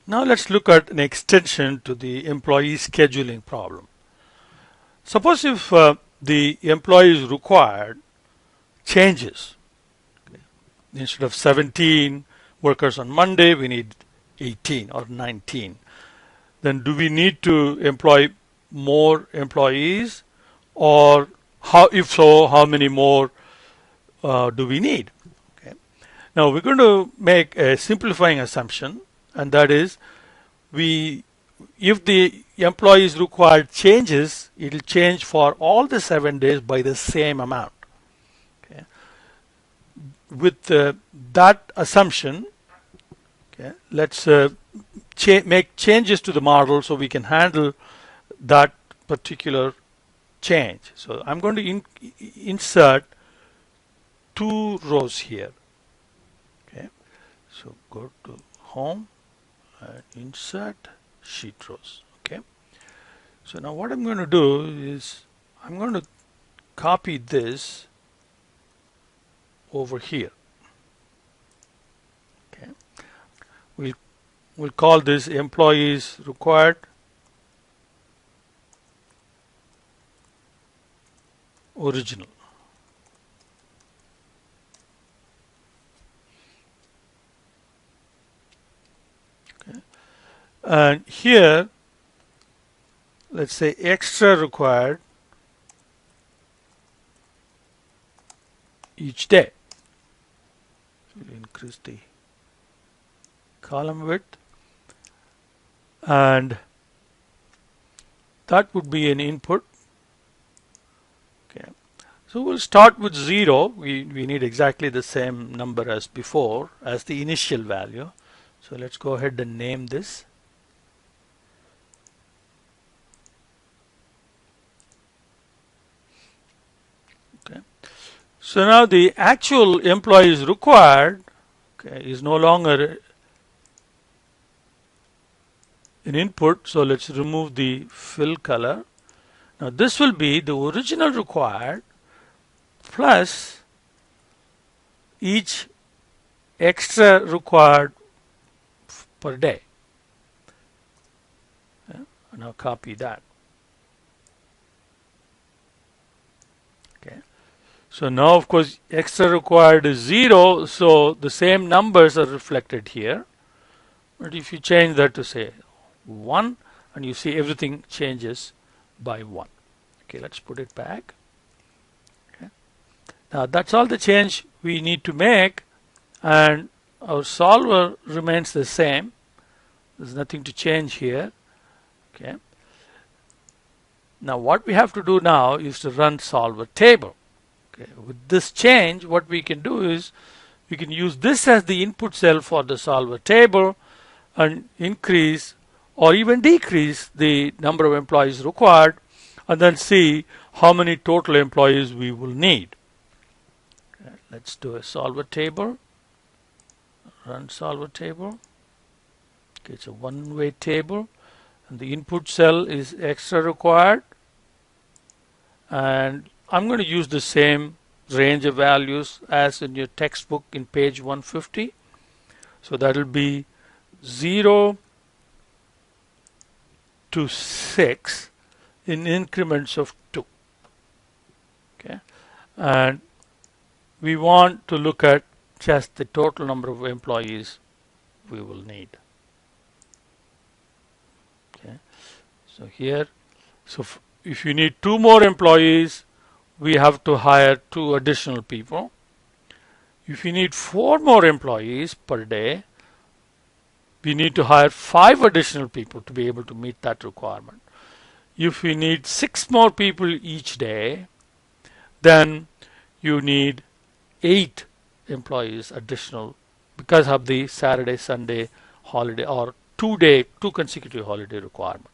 Now let's look at an extension to the employee scheduling problem. Suppose if the employee is required changes. Instead of 17 workers on Monday, we need 18 or 19. Then do we need to employ more employees, or if so, how many more do we need? Okay. Now we're going to make a simplifying assumption, and that is if the employee is required changes, it will change for all the 7 days by the same amount. Okay. With that assumption, okay, let's make changes to the model so we can handle that particular change. So I'm going to insert 2 rows here. Okay. So go to home and insert sheet rows. Okay. So now what I'm going to do is I'm going to copy this over here. Okay. We'll call this employees required original. Okay. And here, let's say extra required each day. We'll increase the column width, and that would be an input. Okay. So we'll start with 0. We need exactly the same number as before as the initial value. So let's go ahead and name this. Okay. So now the actual employees required, okay, is no longer an input. So let's remove the fill color. Now this will be the original required plus each extra required per day. Yeah, now copy that. Okay. So now of course extra required is 0, so the same numbers are reflected here. But if you change that to say 1, and you see everything changes by 1. Okay, let's put it back. Okay. Now that's all the change we need to make, and our solver remains the same. There's nothing to change here. Okay. Now what we have to do now is to run solver table. Okay. With this change, what we can do is we can use this as the input cell for the solver table and increase or even decrease the number of employees required, and then see how many total employees we will need. Okay, let's do a solver table. Run solver table. Okay, it's a one-way table, and the input cell is extra required, and I'm going to use the same range of values as in your textbook in page 150. So that will be 0 to 6 in increments of 2. Okay, and we want to look at just the total number of employees we will need. Okay, so here, so if you need 2 more employees, we have to hire 2 additional people. If you need 4 more employees per day, we need to hire 5 additional people to be able to meet that requirement. If we need 6 more people each day, then you need 8 employees additional because of the Saturday, Sunday holiday or 2 consecutive holiday requirement.